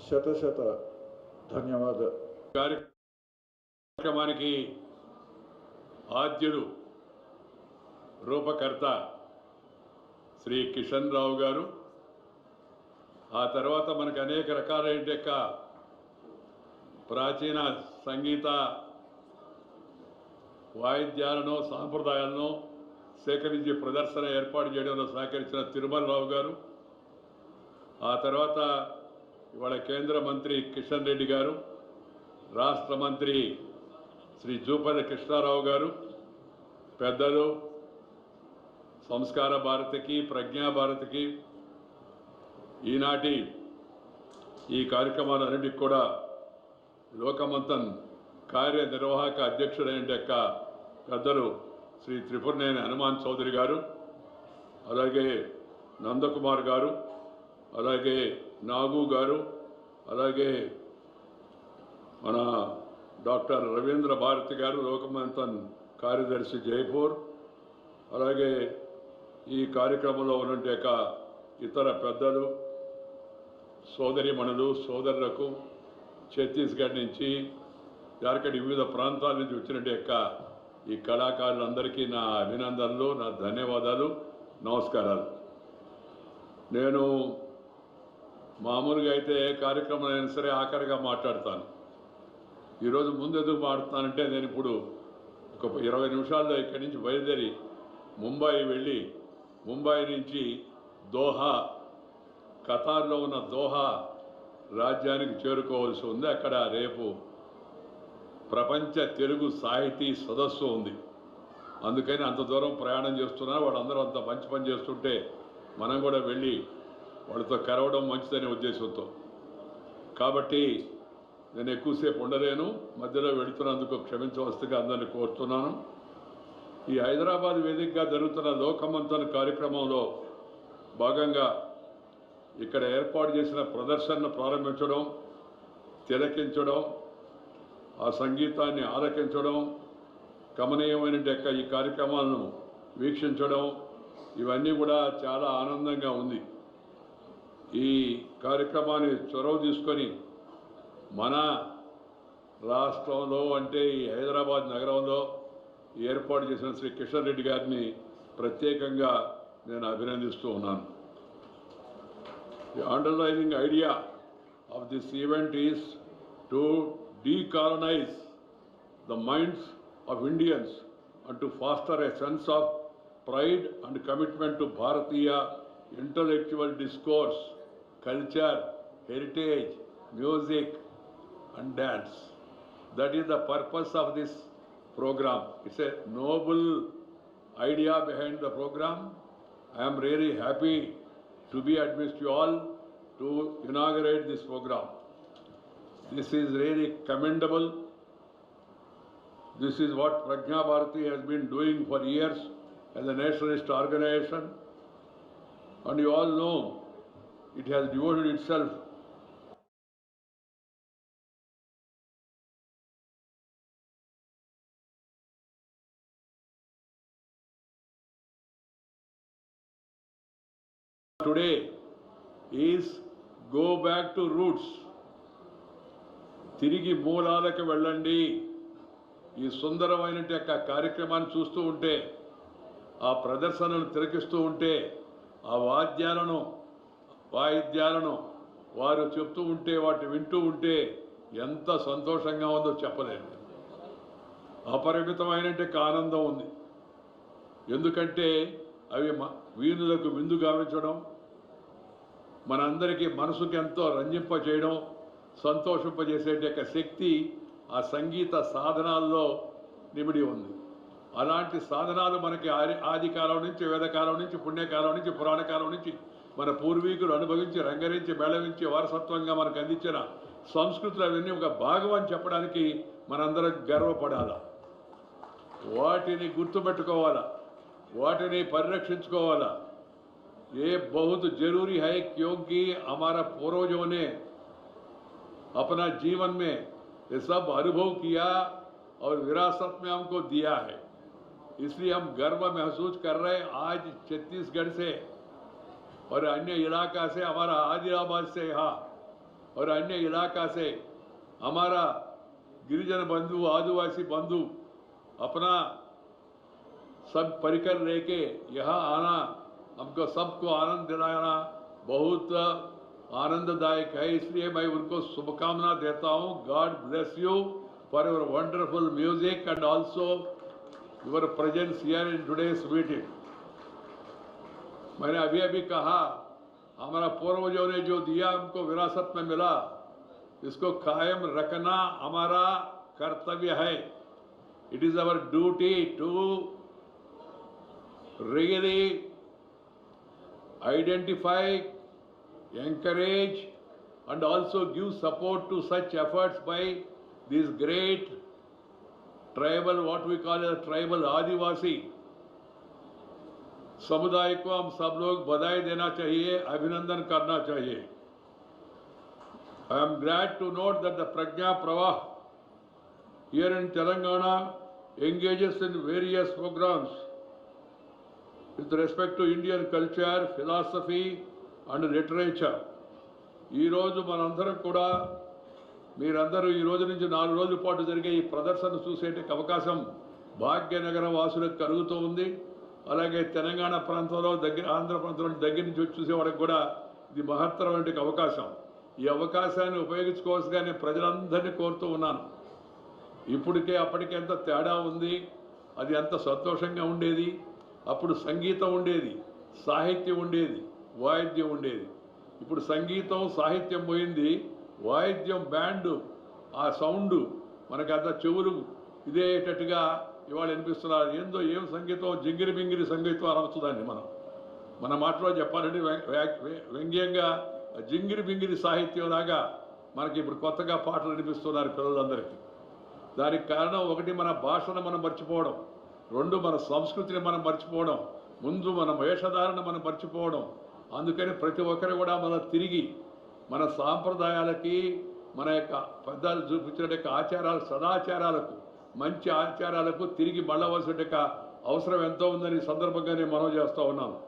శత శత ధన్యవాదాలు. కార్యక్రమానికి ఆద్యుడు రూపకర్త శ్రీ కిషన్ రావు గారు, ఆ తర్వాత మనకు అనేక రకాలైన ప్రాచీన సంగీత వాయిద్యాలను సాంప్రదాయాలను సేకరించి ప్రదర్శన ఏర్పాటు చేయడంలో సహకరించిన తిరుమల రావు గారు, ఆ తర్వాత ఇవాళ కేంద్ర మంత్రి కిషన్ రెడ్డి గారు, రాష్ట్ర మంత్రి శ్రీ జూపల్లి కృష్ణారావు గారు, పెద్దలు సంస్కార భారతికి ప్రజ్ఞా భారతికి ఈనాటి ఈ కార్యక్రమాలన్నింటికి కూడా లోకమంతన్ కార్యనిర్వాహక అధ్యక్షుడైన పెద్దలు శ్రీ త్రిపురనేని హనుమాన్ చౌదరి గారు, అలాగే నందకుమార్ గారు, అలాగే నాగు గారు, అలాగే మన డాక్టర్ రవీంద్ర భారతి గారు, లోకమంతన్ కార్యదర్శి జైపూర్, అలాగే ఈ కార్యక్రమంలో ఉన్నటువంటి ఇతర పెద్దలు సోదరిమణులు సోదరులకు ఛత్తీస్గఢ్ నుంచి జార్ఖండ్ వివిధ ప్రాంతాల నుంచి వచ్చినట్టు ఈ కళాకారులందరికీ నా అభినందనలు, నా ధన్యవాదాలు, నమస్కారాలు. నేను మామూలుగా అయితే ఏ కార్యక్రమం అయినా సరే ఆఖరిగా మాట్లాడతాను. ఈరోజు ముందెందుకు మాట్లాడుతానంటే నేను ఇప్పుడు ఒక 20 నిమిషాల్లో ఇక్కడి నుంచి బయలుదేరి ముంబై వెళ్ళి ముంబై నుంచి దోహా, ఖతార్లో ఉన్న దోహా రాజ్యానికి చేరుకోవాల్సి ఉంది. అక్కడ రేపు ప్రపంచ తెలుగు సాహితీ సదస్సు ఉంది. అందుకని అంత దూరం ప్రయాణం చేస్తున్నారు. వాళ్ళందరూ అంత మంచి పని చేస్తుంటే మనం కూడా వెళ్ళి వాళ్ళతో కలవడం మంచిదనే ఉద్దేశంతో. కాబట్టి నేను ఎక్కువసేపు ఉండలేను, మధ్యలో వెళుతున్నందుకు క్షమించవలసిందిగా అందరినీ కోరుతున్నాను. ఈ హైదరాబాద్ వేదికగా జరుగుతున్న లోకమంతన్ కార్యక్రమంలో భాగంగా ఇక్కడ ఏర్పాటు చేసిన ప్రదర్శనను ప్రారంభించడం, తిలకించడం, ఆ సంగీతాన్ని ఆలకించడం, గమనీయమైన ఈ కార్యక్రమాలను వీక్షించడం, ఇవన్నీ కూడా చాలా ఆనందంగా ఉంది. ఈ కార్యక్రమాన్ని చొరవ తీసుకొని మన రాష్ట్రంలో అంటే ఈ హైదరాబాద్ నగరంలో ఏర్పాటు చేసిన శ్రీ కిషన్ రెడ్డి గారిని ప్రత్యేకంగా నేను అభినందిస్తూ ఉన్నాను. The underlying idea of this event is to decolonize the minds of Indians and to foster a sense of pride and commitment to Bharatiya intellectual discourse, culture, heritage, music and dance. That is the purpose of this program. It's a noble idea behind the program. I am really happy to be amidst you all to inaugurate this program. This is really commendable. This is what Prajna Bharati has been doing for years as a nationalist organization, and you all know it has devoted itself today is go back to roots. తిరిగి మూలాలకు వెళ్ళండి. ఈ సుందరమైన కార్యక్రమాన్ని చూస్తూ ఉంటే, ఆ ప్రదర్శనను తిలకిస్తూ ఉంటే, ఆ వాయిద్యాలను వారు చెప్తూ ఉంటే, వాటిని వింటూ ఉంటే ఎంత సంతోషంగా ఉందో చెప్పలేను. అపరిమితమైన ఆనందం ఉంది. ఎందుకంటే అవి వీణులకు విందు గావించడం, మనందరికీ మనసుకి ఎంతో రంజింప చేయడం, సంతోషింపజేసే శక్తి ఆ సంగీత సాధనాల్లో నిమిడి ఉంది. అలాంటి సాధనాలు మనకి ఆది కాలం నుంచి, వేదకాలం నుంచి, పుణ్యకాలం నుంచి, పురాణకాలం నుంచి మన పూర్వీకులు అనుభవించి రంగరించి మేళవించి వారసత్వంగా మనకు అందించిన సంస్కృతులు అవన్నీ ఒక భాగం అని చెప్పడానికి మనందరం గర్వపడాలా. వాటిని గుర్తుపెట్టుకోవాలా, వాటిని పరిరక్షించుకోవాలా. ये बहुत जरूरी है क्योंकि हमारा पूर्वजों ने अपना जीवन में ये सब अनुभव किया और विरासत में हमको दिया है. इसलिए हम गर्व महसूस कर रहे हैं. आज छत्तीसगढ़ से और अन्य इलाका से, हमारा आदिलाबाद से यहाँ और अन्य इलाका से हमारा गिरिजन बंधु आदिवासी बंधु अपना सब परिकर लेके यहाँ आना, हमको सबको आनंद दिलाना बहुत आनंददायक है। इसलिए मैं उनको शुभकामना देता हूँ। God bless you for your wonderful music and also your presence here in today's meeting. मैंने अभी अभी कहा, हमारा पूर्वजों ने जो दिया हमको विरासत में मिला, इसको कायम रखना हमारा कर्तव्य है। It is our duty to really identify, encourage and also give support to such efforts by these great tribal, what we call as tribal आदिवासी समुदाय को हम सब लोग बधाई देना चाहिए, अभिनंदन करना चाहिए। I am glad to note that the Prajna Pravah here in Telangana engages in various programs with respect to Indian culture, philosophy and literature. ఈ రోజు మనందరం కూడా మీరందరూ ఈ రోజు నుంచి 4 రోజుల పాటు జరిగే ఈ ప్రదర్శన చూసేట అవకాశం భాగ్యనగర వాసులకు కలుగుతూ ఉంది. అలాగే తెలంగాణ ప్రాంతంలో దగ్గర, ఆంధ్ర ప్రాంతంలో దగ్గర నుంచి వచ్చి చూసేవాడికి కూడా ఇది మహత్తరమైన అవకాశం. ఈ అవకాశాన్ని ఉపయోగించుకోవాల్సిగా నేను ప్రజలందరినీ కోరుతూ ఉన్నాను. ఇప్పటికే అప్పటికే ఎంత తేడా ఉంది, అది ఎంత సంతోషంగా ఉండేది. అప్పుడు సంగీతం ఉండేది, సాహిత్యం ఉండేది, వాయిద్యం ఉండేది. ఇప్పుడు సంగీతం సాహిత్యం పోయింది, వాయిద్యం బ్యాండు ఆ సౌండ్ మనకు అంత చెవులు ఇదేటట్టుగా ఇవాళ వినిపిస్తున్నారు. ఏందో ఏం సంగీతం, జింగిరి బింగిరి సంగీతం అనవచ్చుదాన్ని మన మాటలో చెప్పాలంటే వ్యంగ్యంగా జింగిరి బింగిరి సాహిత్యం లాగా మనకి ఇప్పుడు కొత్తగా పాటలు వినిపిస్తున్నారు పిల్లలందరికీ. దానికి కారణం ఒకటి మన భాషను మనం మర్చిపోవడం, రెండు మన సంస్కృతిని మనం మర్చిపోవడం, ముందు మన వేషధారణ మనం మర్చిపోవడం. అందుకని ప్రతి ఒక్కరు కూడా మన తిరిగి మన సాంప్రదాయాలకి, మన యొక్క పెద్దలు చూపించిన ఆచారాలు, సదాచారాలకు, మంచి ఆచారాలకు తిరిగి మళ్ళవలసిన అవసరం ఎంతో ఉందని సందర్భంగా నేను మనవి చేస్తూ ఉన్నాను.